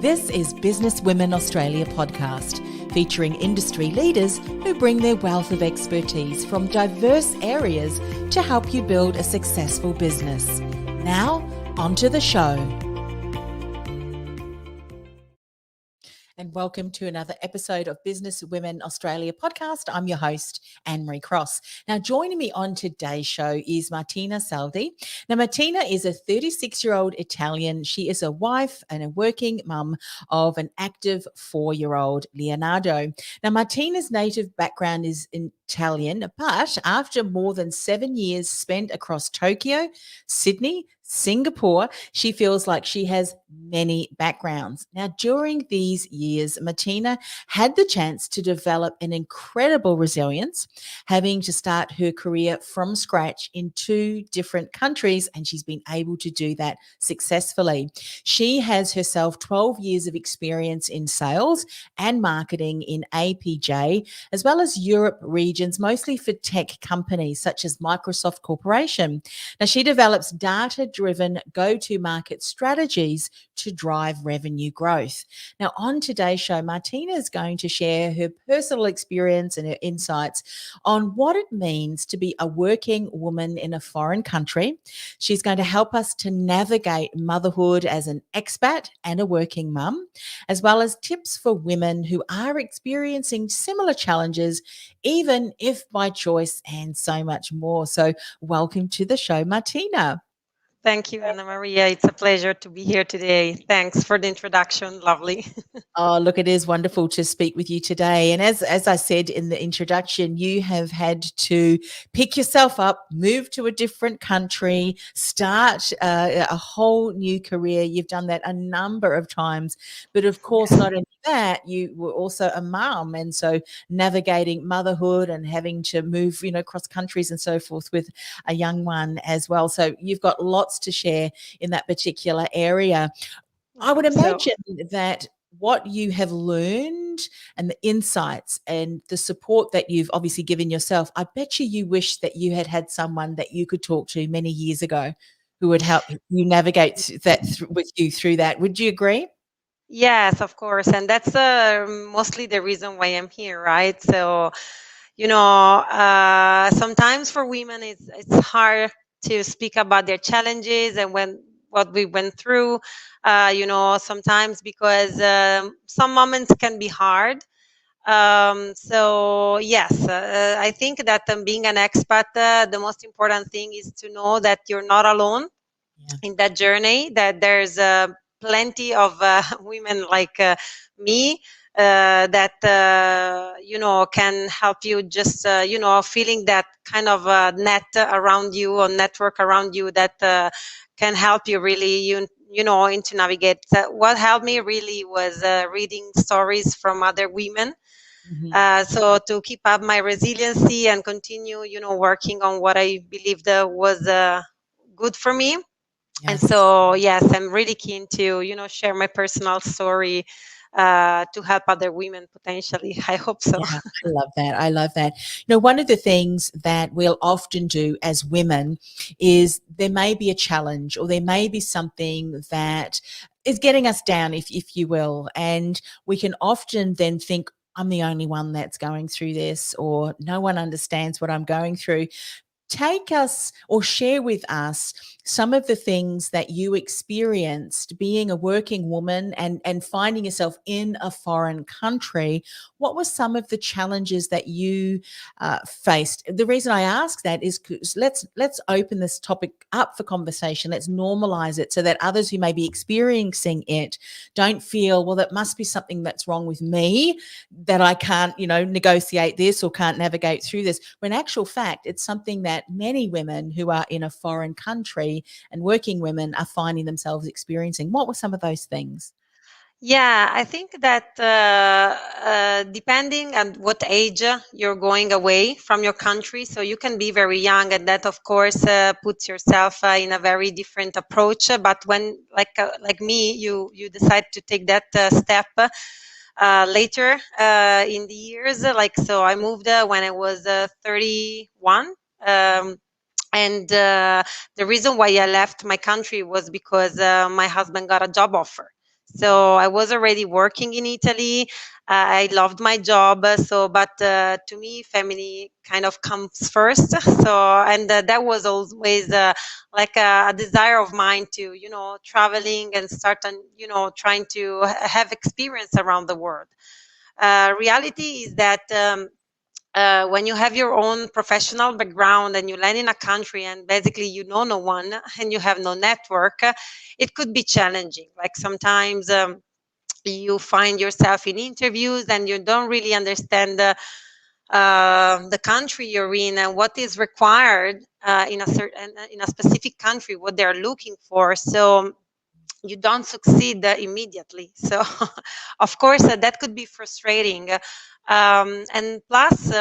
This is Business Women Australia podcast, featuring industry leaders who bring their wealth of expertise from diverse areas to help you build a successful business. Now, onto the show. And welcome to another episode of Business Women Australia podcast. I'm your host, Anne-Marie Cross. Now, joining me on today's show is Martina Saldi. Now, Martina is a 36-year-old Italian. She is a wife and a working mum of an active 4-year-old, Leonardo. Now, Martina's native background is Italian, but after more than 7 years spent across Tokyo, Sydney, Singapore, she feels like she has many backgrounds. Now, during these years, Martina had the chance to develop an incredible resilience, having to start her career from scratch in 2 different countries, and she's been able to do that successfully. She has herself 12 years of experience in sales and marketing in APJ, as well as Europe regions, mostly for tech companies such as Microsoft Corporation. Now, she develops data-driven go-to-market strategies to drive revenue growth. Now, on today's show, Martina is going to share her personal experience and her insights on what it means to be a working woman in a foreign country. She's going to help us to navigate motherhood as an expat and a working mum, as well as tips for women who are experiencing similar challenges, even if by choice, and so much more. So welcome to the show, Martina. Thank you, Anna Maria. It's a pleasure to be here today. Thanks for the introduction. Lovely. Oh, look, it is wonderful to speak with you today. And as I said in the introduction, you have had to pick yourself up, move to a different country, start a whole new career. You've done that a number of times. But of course, not only that, you were also a mum. And so navigating motherhood and having to move, across countries and so forth with a young one as well. So you've got lots to share in that particular area. I would imagine that what you have learned and the insights and the support that you've obviously given yourself, I bet you wish that you had someone that you could talk to many years ago who would help you navigate that with you through that. Would you agree? Yes, of course. And that's mostly the reason why I'm here, right? So, sometimes for women, it's hard to speak about their challenges and what we went through, sometimes because some moments can be hard. So yes, I think that being an expat, the most important thing is to know that you're not alone in that journey, that there's plenty of women like me that can help you, just feeling that kind of net around you or network around you that can help you really into navigate. What helped me really was reading stories from other women. So to keep up my resiliency and continue working on what I believed was good for me. Yes. And so, yes, I'm really keen to, share my personal story to help other women potentially. I hope so. Yeah, I love that. I love that. One of the things that we'll often do as women is there may be a challenge or there may be something that is getting us down, if you will. And we can often then think, I'm the only one that's going through this, or no one understands what I'm going through. Take us or share with us some of the things that you experienced being a working woman and finding yourself in a foreign country. What were some of the challenges that you faced? The reason I ask that is because let's open this topic up for conversation. Let's normalize it so that others who may be experiencing it don't feel, well, that must be something that's wrong with me, that I can't, negotiate this or can't navigate through this. When in actual fact, it's something that many women who are in a foreign country and working women are finding themselves experiencing. What were some of those things? Yeah, I think that depending on what age you're going away from your country, so you can be very young, and that of course puts yourself in a very different approach. But when, like me, you decide to take that step later in the years, so I moved when I was 31. And the reason why I left my country was because my husband got a job offer. So I was already working in Italy. I loved my job. But to me, family kind of comes first. And that was always like a desire of mine to, traveling and start, and trying to have experience around the world. Reality is that. When you have your own professional background and you land in a country and basically you know no one and you have no network, it could be challenging. Like sometimes you find yourself in interviews and you don't really understand the country you're in and what is required in a specific country, what they're looking for. So you don't succeed immediately. So, of course, that could be frustrating. And plus,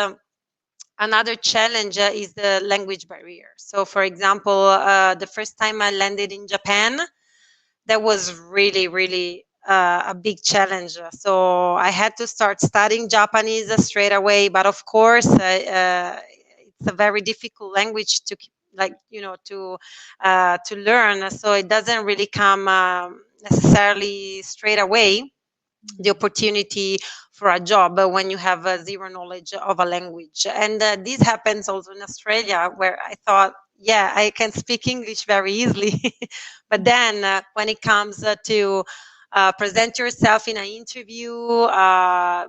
another challenge is the language barrier. So, for example, the first time I landed in Japan, that was really, really a big challenge. So I had to start studying Japanese straight away. But of course, it's a very difficult language to like to learn. So it doesn't really come necessarily straight away, the opportunity for a job when you have zero knowledge of a language. And this happens also in Australia, where I thought, yeah, I can speak English very easily. But then when it comes to present yourself in an interview,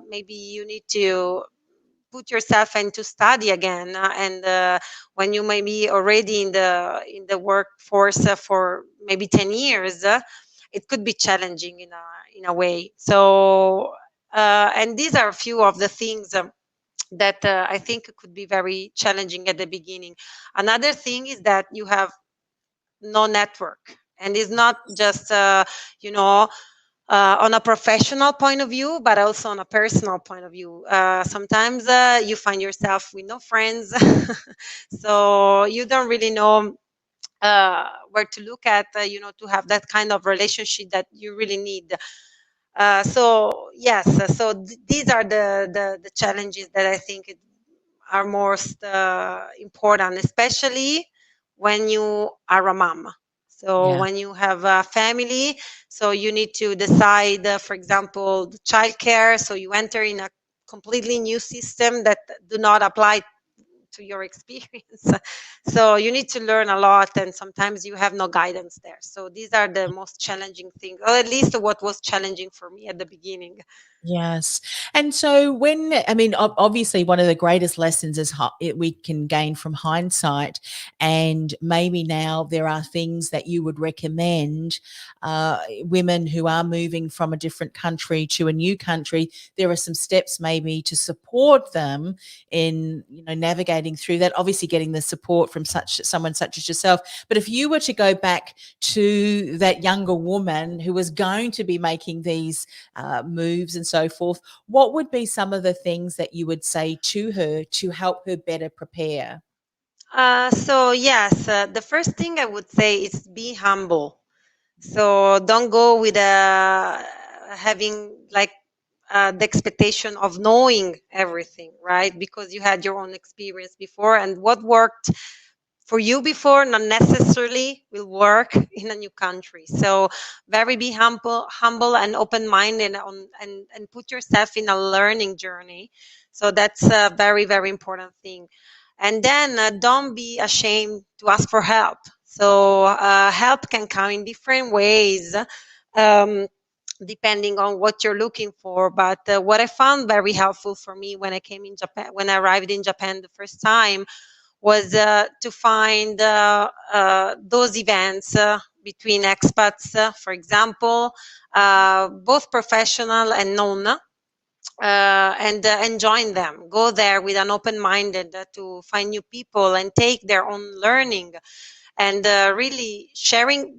maybe you need to put yourself into study again, and when you may be already in the workforce for maybe 10 years, it could be challenging in a way. So and these are a few of the things that I think could be very challenging at the beginning. Another thing is that you have no network, and it's not just you know on a professional point of view, but also on a personal point of view. Sometimes you find yourself with no friends, so you don't really know where to look at, to have that kind of relationship that you really need. So yes, these are the challenges that I think are most important, especially when you are a mom. So Yeah. when you have a family, so you need to decide, for example, the childcare. So you enter in a completely new system that do not apply to your experience. So you need to learn a lot, and sometimes you have no guidance there. So these are the most challenging things, or at least what was challenging for me at the beginning. Yes. And so I mean, obviously, one of the greatest lessons is we can gain from hindsight. And maybe now there are things that you would recommend women who are moving from a different country to a new country. There are some steps maybe to support them in, navigating through that, obviously getting the support from someone such as yourself. But if you were to go back to that younger woman who was going to be making these moves and so forth, what would be some of the things that you would say to her to help her better prepare? So yes, the first thing I would say is be humble. So don't go with having like the expectation of knowing everything, right? Because you had your own experience before, and what worked for you before not necessarily will work in a new country. So very be humble and open-minded, and put yourself in a learning journey. So that's a very, very important thing. And then don't be ashamed to ask for help. So help can come in different ways, um, depending on what you're looking for. But what I found very helpful for me when I came in Japan, when I arrived in Japan the first time, was to find those events between expats, for example, both professional and non, and join them. Go there with an open minded to find new people and take their own learning, and really sharing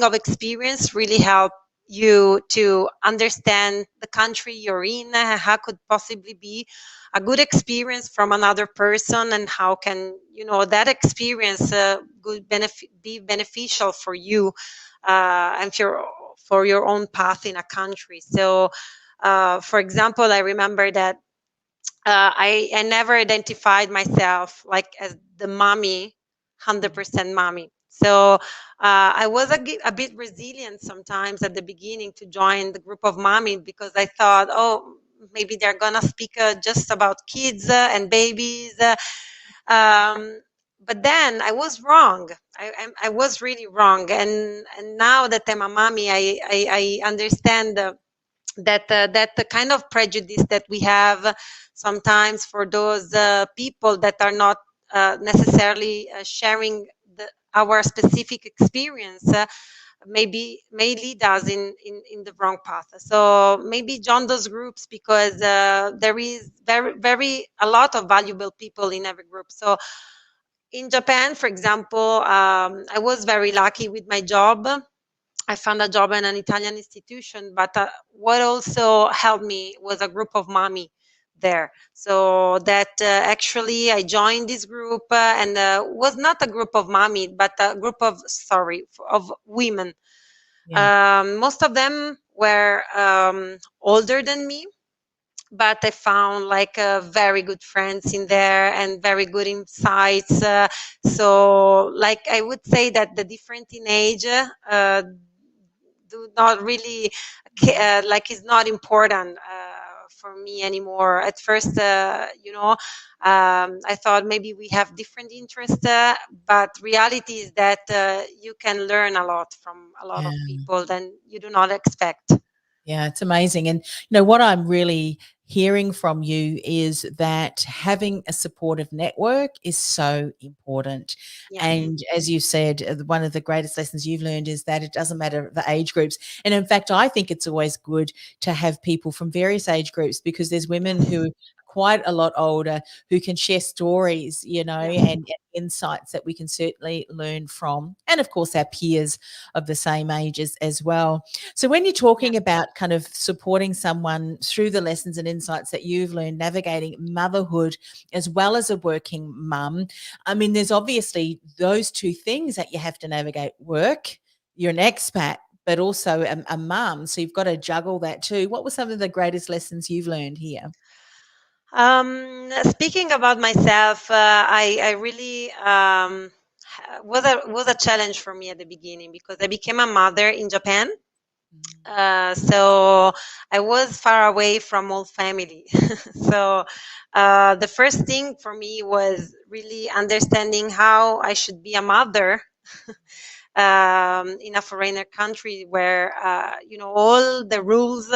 of experience really help you to understand the country you're in, how could possibly be a good experience from another person, and how can that experience be beneficial for you, and for your own path in a country. So for example, I remember that I never identified myself like as the mommy, 100% mommy. So I was a bit resilient sometimes at the beginning to join the group of mommy, because I thought, oh, maybe they're gonna speak just about kids and babies. Um, but then I was wrong. I was really wrong. And now that I'm a mommy, I understand that the kind of prejudice that we have sometimes for those people that are not necessarily sharing our specific experience, maybe may lead us in the wrong path. So maybe join those groups, because there is very a lot of valuable people in every group. So in Japan, for example, I was very lucky with my job. I found a job in an Italian institution, but what also helped me was a group of mommy there. So that actually I joined this group, and was not a group of mommy, but a group of, sorry, of women. Yeah. Most of them were older than me, but I found like very good friends in there and very good insights. So, like, I would say that the difference in age do not really like, is not important for me anymore. At first, I thought maybe we have different interests, but reality is that you can learn a lot from a lot of Yeah. people than you do not expect. Yeah, it's amazing. And what I'm really hearing from you is that having a supportive network is so important. Yeah. And as you said, one of the greatest lessons you've learned is that it doesn't matter the age groups. And in fact, I think it's always good to have people from various age groups, because there's women Yes. who are quite a lot older who can share stories, Yes. and insights that we can certainly learn from. And of course, our peers of the same ages as well. So, when you're Yeah. talking about kind of supporting someone through the lessons and insights that you've learned navigating motherhood as well as a working mum, I mean, there's obviously those two things that you have to navigate: work, you're an expat, but also a mum. So, you've got to juggle that too. What were some of the greatest lessons you've learned here? Speaking about myself, I really was a challenge for me at the beginning, because I became a mother in Japan. Mm. So I was far away from all family. So the first thing for me was really understanding how I should be a mother in a foreigner country, where all the rules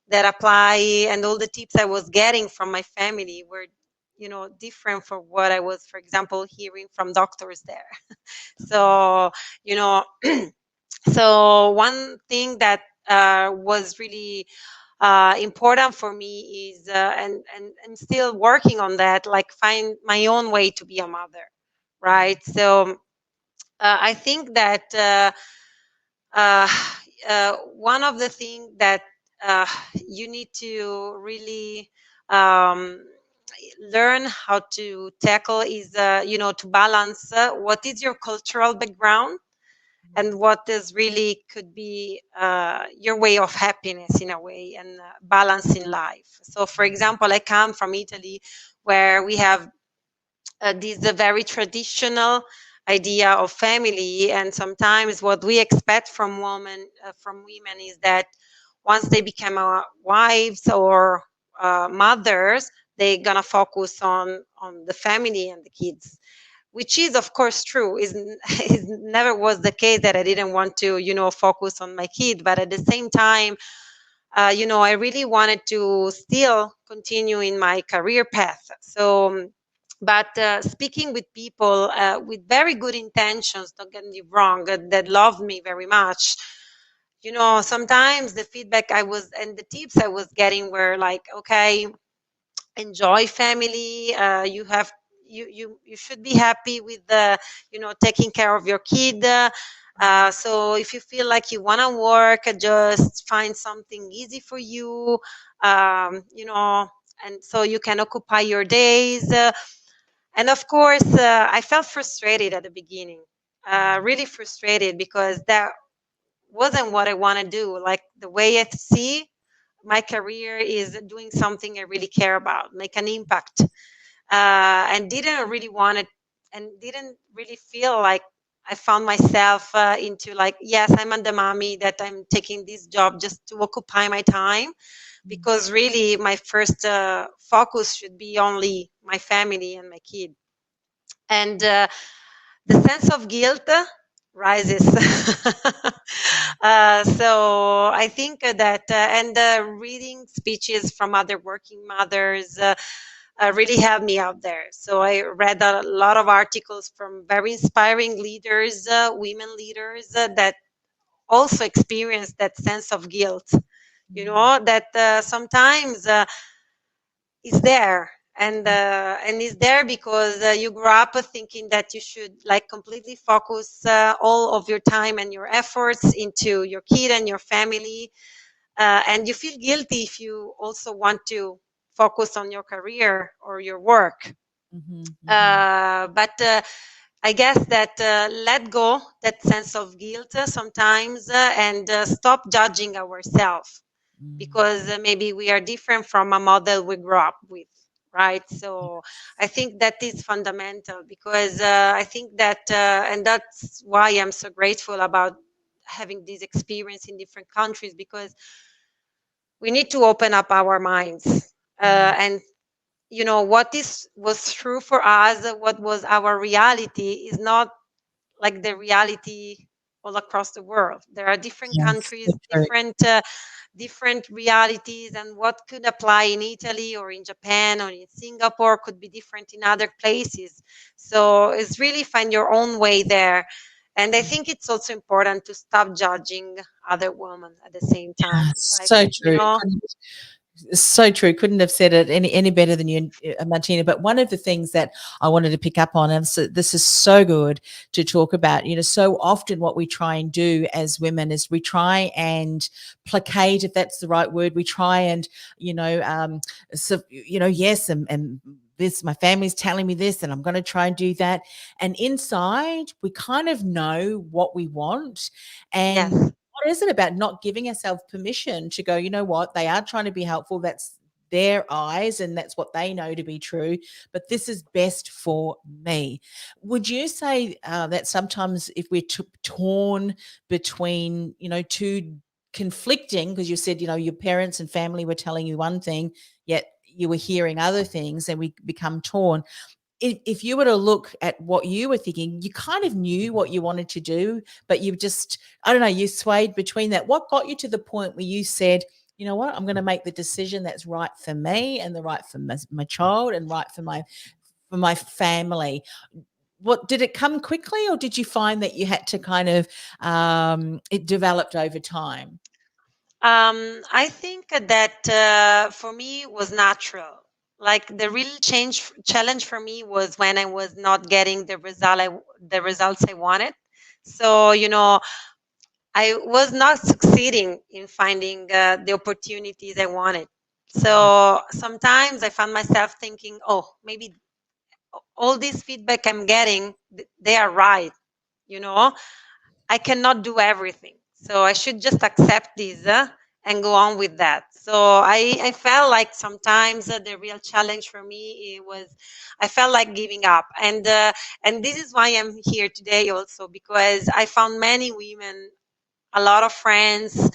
that apply and all the tips I was getting from my family were different from what I was, for example, hearing from doctors there. So you know so one thing that was really important for me is, and still working on that, like, find my own way to be a mother, right? So I think that uh, one of the things that you need to really um, learn how to tackle is, to balance what is your cultural background and what is really could be your way of happiness in a way, and balance in life. So, for example, I come from Italy, where we have this very traditional idea of family, and sometimes what we expect from women is that once they become wives or mothers, they're gonna focus on the family and the kids, which is of course true. Is never was the case that I didn't want to focus on my kid, but at the same time, I really wanted to still continue in my career path. So but speaking with people with very good intentions, don't get me wrong, that love me very much, sometimes the feedback I was and the tips I was getting were like, okay, enjoy family, you should be happy with the taking care of your kid, so if you feel like you want to work, just find something easy for you, and so you can occupy your days, and of course I felt frustrated at the beginning, really frustrated, because that wasn't what I want to do. Like, the way I see my career is doing something I really care about, make an impact, and didn't really want it, and didn't really feel like I found myself into like, yes, I'm the mommy that I'm taking this job just to occupy my time, Mm. because really my first focus should be only my family and my kid. And the sense of guilt rises. Mm. So I think that, and reading speeches from other working mothers really helped me out there. So I read a lot of articles from very inspiring leaders, women leaders that also experience that sense of guilt. You Mm. know that sometimes is there, and is there because you grew up thinking that you should like completely focus all of your time and your efforts into your kid and your family, and you feel guilty if you also want to focus on your career or your work. Mhm, mhm, But I guess that let go that sense of guilt sometimes, and stop judging ourselves, mm. because maybe we are different from a model we grew up with, right? So I think that is fundamental, because I think that, and that's why I'm so grateful about having this experience in different countries, because we need to open up our minds, Mm, and what is was true for us, what was our reality, is not like the reality all across the world. There are different yes, so countries, true. different realities, and what could apply in Italy or in Japan or in Singapore could be different in other places. So it's really find your own way there. And I Mm. think it's also important to stop judging other women at the same Yeah, time. Like, so true. So true. Couldn't have said it any better than you, Martina. But one of the things that I wanted to pick up on, and so this is so good to talk about. So often what we try and do as women is we try and placate, if that's the right word. We try and so yes, and this my family's telling me this, and I'm going to try and do that. And inside, we kind of know what we want, and yes. what is it about not giving ourselves permission to go, you know what, they are trying to be helpful. That's their eyes and that's what they know to be true. But this is best for me. Would you say that sometimes if we're torn between, two conflicting, because you said, your parents and family were telling you one thing, yet you were hearing other things and we become torn, if you were to look at what you were thinking, you kind of knew what you wanted to do, but you just, I don't know, you swayed between that. What got you to the point where you said, you know what, I'm going to make the decision that's right for me and the right for my child and right for my family? What did it come quickly, or did you find that you had to kind of it developed over time? I think that for me was natural. Like the real challenge for me was when I was not getting the results I wanted. So I was not succeeding in finding the opportunities I wanted. Mm, So sometimes I found myself thinking, oh, maybe all this feedback I'm getting, they are right. You know, I cannot do everything. So I should just accept this and go on with that. So I felt like sometimes the real challenge for me it was I felt like giving up. And this is why I'm here today also, because I found many women, a lot of friends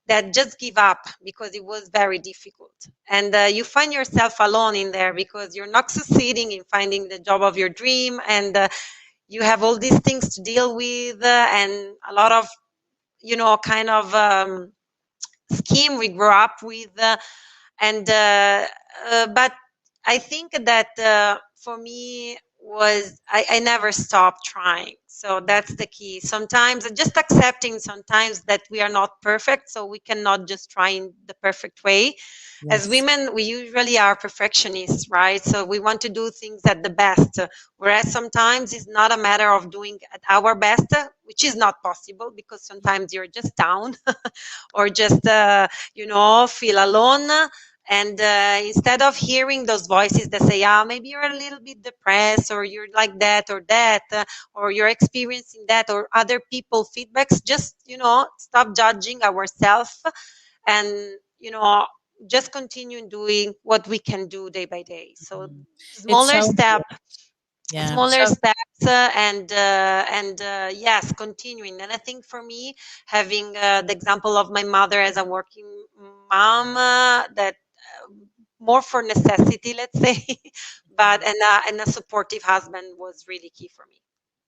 that just give up because it was very difficult. And you find yourself alone in there because you're not succeeding in finding the job of your dream, and you have all these things to deal with, and a lot of kind of scheme we grew up with, and but I think that for me was I never stopped trying. So that's the key. Sometimes just accepting sometimes that we are not perfect, so we cannot just try in the perfect way. As yes. women, we usually are perfectionists, right? So we want to do things at the best, whereas sometimes it's not a matter of doing at our best, which is not possible because sometimes you're just down or just feel alone. And instead of hearing those voices that say, "Ah, maybe you're a little bit depressed, or you're like that, or you're experiencing that," or other people feedbacks, just stop judging ourselves, and just continue doing what we can do day by day. So Mhm. It's smaller so step, important. Yeah. smaller So steps, and yes, continuing. And I think for me, having the example of my mother as a working mom, that more for necessity, let's say, but and a supportive husband was really key for me.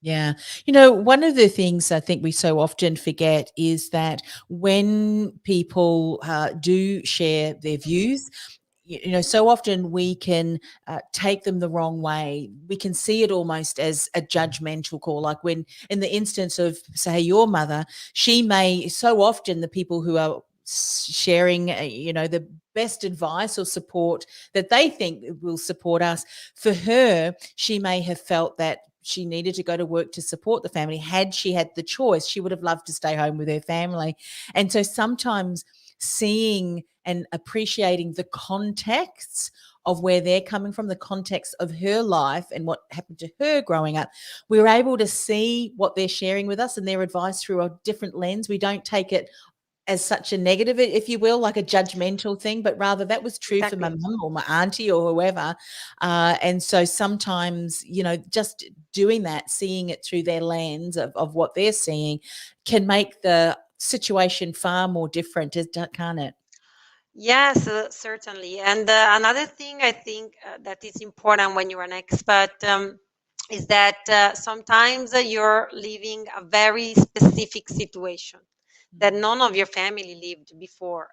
yeah. One of the things I think we so often forget is that when people do share their views, so often we can take them the wrong way. We can see it almost as a judgmental call. Like when, in the instance of, say, your mother, she may, so often the people who are sharing, the best advice or support that they think will support us, for her, she may have felt that she needed to go to work to support the family. Had she had the choice, she would have loved to stay home with her family. And so sometimes seeing and appreciating the context of where they're coming from, the context of her life and what happened to her growing up, we're able to see what they're sharing with us and their advice through a different lens. We don't take it as such a negative, if you will, like a judgmental thing, but rather that was true for my Exactly. mum or my auntie or whoever. And so sometimes, just doing that, seeing it through their lens of what they're seeing, can make the situation far more different, can't it? Yes, certainly. And another thing I think that is important when you're an expert, is that sometimes you're living a very specific situation that Mhm. none of your family lived before,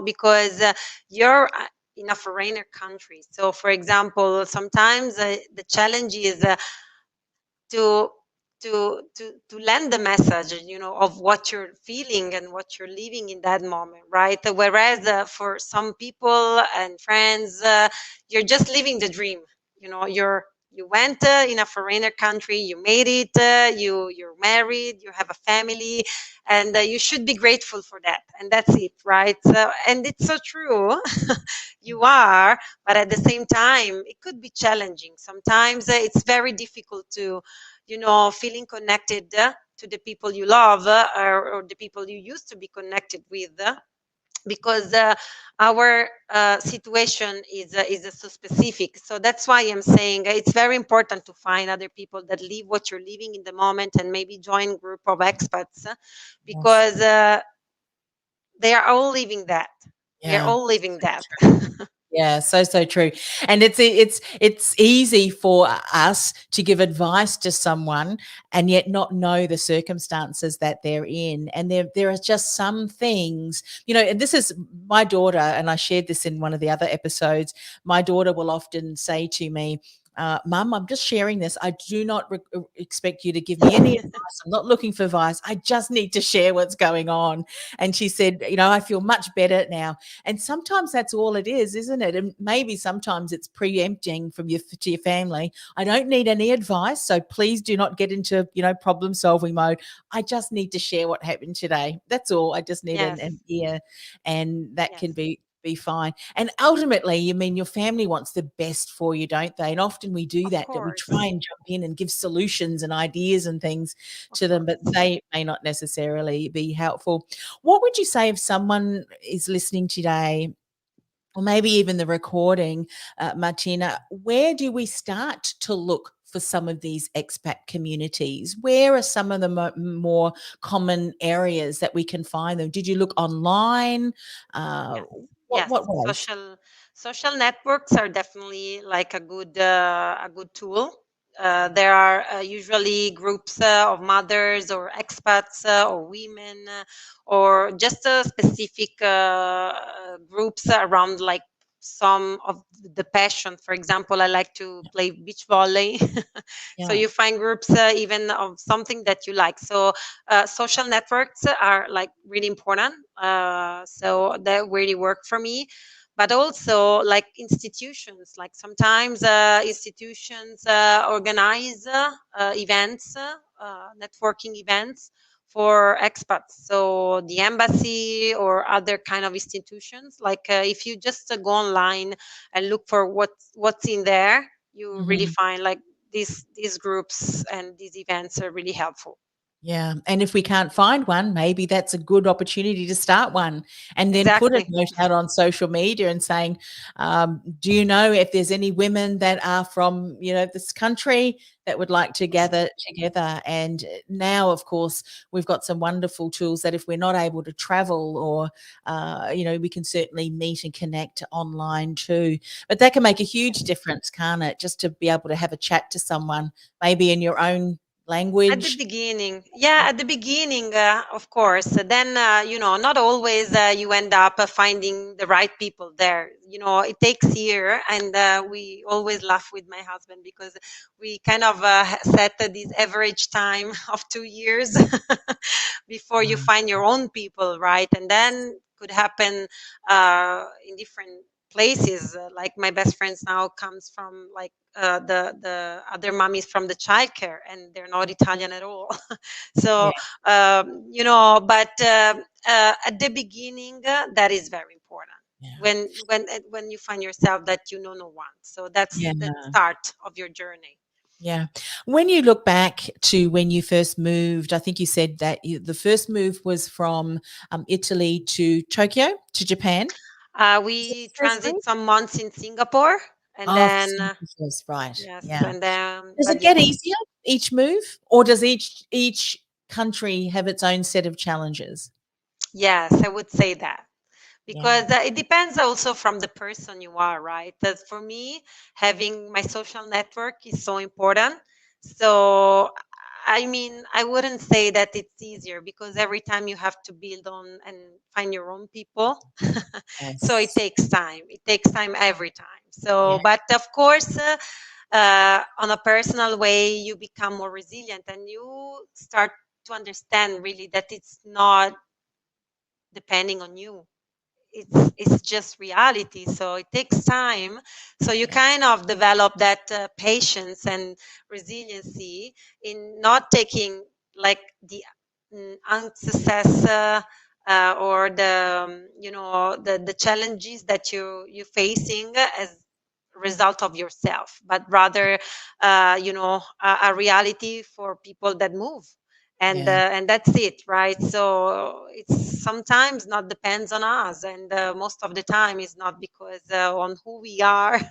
because you're in a foreigner country. So, for example, sometimes the challenge is to to lend the message, of what you're feeling and what you're living in that moment, right? Whereas for some people and friends, you're just living the dream. You went in a foreigner country, you made it, you're married, you have a family, and you should be grateful for that, and that's it, right? So, and it's so true. You are, but at the same time it could be challenging sometimes. It's very difficult to, feeling connected to the people you love, or the people you used to be connected with, because our situation is so specific. So that's why I'm saying it's very important to find other people that live what you're living in the moment, and maybe join group of expats, Yes. because they are all living that. We are Yeah. all living that. Yeah, so true. And it's easy for us to give advice to someone and yet not know the circumstances that they're in. And there are just some things, and this is my daughter, and I shared this in one of the other episodes. My daughter will often say to me, Mum, I'm just sharing this. I do not expect you to give me any advice. I'm not looking for advice. I just need to share what's going on. And she said, I feel much better now. And sometimes that's all it is, isn't it? And maybe sometimes it's preempting from your to your family. I don't need any advice, so please do not get into problem solving mode. I just need to share what happened today. That's all. I just need Yes, an ear, and that can yes, be fine. And ultimately, your family wants the best for you, don't they? And often we do of that we try course, and jump in and give solutions and ideas and things of to them, but course. they may not necessarily be helpful. What would you say if someone is listening today, or maybe even the recording, Martina? Where do we start to look for some of these expat communities? Where are some of the more common areas that we can find them? Did you look online? Uh, Yes, what yes. what ways? Social networks are definitely like a good tool. There are usually groups of mothers or expats, or women, or just specific groups around, like, some of the passion. For example, I like to play beach volley. So Yeah. you find groups even of something that you like. So social networks are like really important. So that really work for me. But also, like, institutions, like sometimes institutions organize events, networking events for expats. So the embassy or other kind of institutions, like if you just go online and look for what's in there, you really Mhm. find, like, these groups and these events are really helpful. Yeah, and if we can't find one, maybe that's a good opportunity to start one, and then put a Exactly. note out on social media and saying, "Do you know if there's any women that are from, this country that would like to gather together?" And now, of course, we've got some wonderful tools that if we're not able to travel, or we can certainly meet and connect online too. But that can make a huge difference, can't it? Just to be able to have a chat to someone, maybe in your own At the language. beginning, yeah, at the beginning, of course. Then, not always you end up finding the right people there. It takes year, and we always laugh with my husband because we kind of set this average time of 2 years before you Wow. find your own people, right? And then could happen in different places. Like my best friends now comes from like the other mummies from the childcare, and they're not Italian at all. Yeah, So but at the beginning, that is very important. yeah, When you find yourself that you know no one, so that's yeah, the start of your journey. yeah. When you look back to when you first moved, I think you said that the first move was from Italy to Tokyo to Japan. Was it We the first move? transit some months in Singapore, and Oh, then Singapore first, right? yes, Yeah. and then Does but it get yes. easier each move, or does each country have its own set of challenges? Yes, I would say that. Yeah. Because it depends also from the person you are, right? That for me, having my social network is so important. So, I mean, I wouldn't say that it's easier because every time you have to build on and find your own people. So it Yes. takes time. It takes time every time. So, Yeah. but of course, on a personal way, you become more resilient and you start to understand really that it's not depending on you, it's just reality, so it takes time. So you Yeah. kind of develop that patience and resiliency in not taking like the unsuccess or the the challenges that you facing as a result of yourself, but rather a reality for people that move, Yeah. and that's it, right? So it's sometimes not depends on us, and most of the time is not because on who we are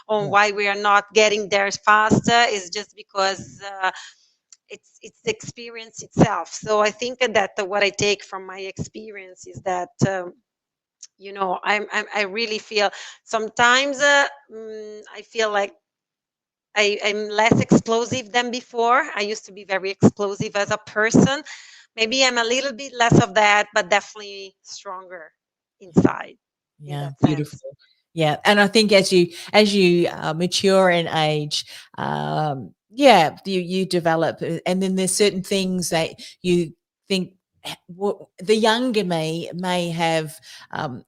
on Yeah. why we are not getting there faster, is just because it's the experience itself. So I think that what I take from my experience is that I really feel sometimes I feel like I'm less explosive than before. I used to be very explosive as a person. Maybe I'm a little bit less of that, but definitely stronger Yeah. inside in Yeah, that sense. beautiful. Yeah, and I think as you mature in age, yeah, you develop, and then there's certain things that you think what the younger me may have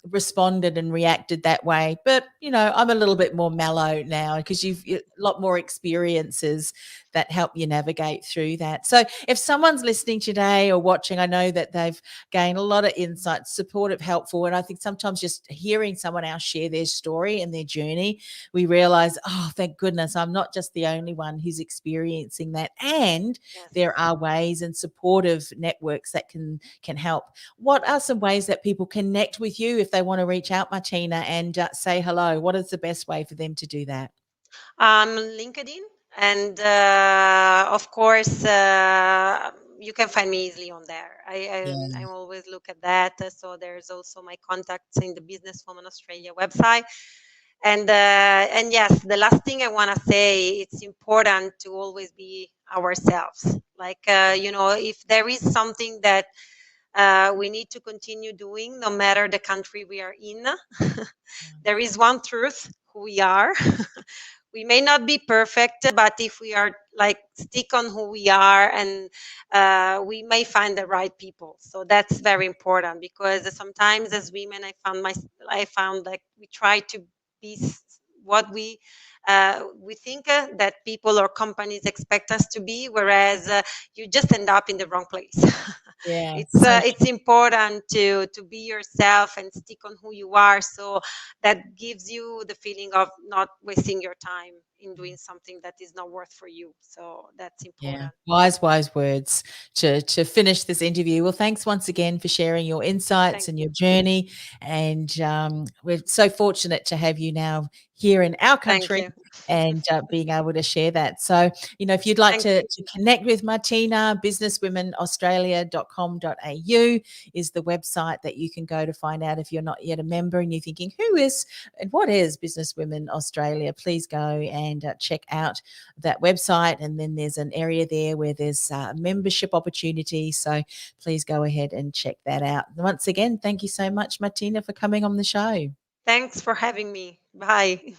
responded and reacted that way, but I'm a little bit more mellow now because a lot more experiences that help you navigate through that. So if someone's listening today or watching, I know that they've gain a lot of insights, supportive, helpful. And I think sometimes just hearing someone else share their story and their journey, we realize, oh, thank goodness, I'm not just the only one who's experiencing that. And Yes. there are ways and supportive networks that can help. What are some ways that people connect with you if they want to reach out, Martina, and say hello? What is the best way for them to do that? LinkedIn, and of course, you can find me easily on there. I Yeah. always look at that. So there's also my contacts in the Businesswoman Australia website. And yes, the last thing I want to say, it's important to always be ourselves. Like if there is something that we need to continue doing, no matter the country we are in, there is one truth: who we are. We may not be perfect, but if we are like stick on who we are, and we may find the right people. So that's very important, because sometimes as women, I found like we try to be what we think that people or companies expect us to be, whereas you just end up in the wrong place. Yeah. it's So uh, it's important to be yourself and stick on who you are, so that gives you the feeling of not wasting your time in doing something that is not worth for you. So that's Yeah, important. wise words to finish this interview. Well, thanks once again for sharing your insights Thank and you. your journey. And we're so fortunate to have you now here in our Thank country you. and being able to share that. So, if you'd like Thank you. to connect with Martina, businesswomenaustralia.com.au is the website that you can go to find out if you're not yet a member and you're thinking, who is and what is Business Women Australia? Please go and check out that website, and then there's an area there where there's membership opportunities. So please go ahead and check that out. Once again, thank you so much, Martina, for coming on the show. Thanks for having me. Bye.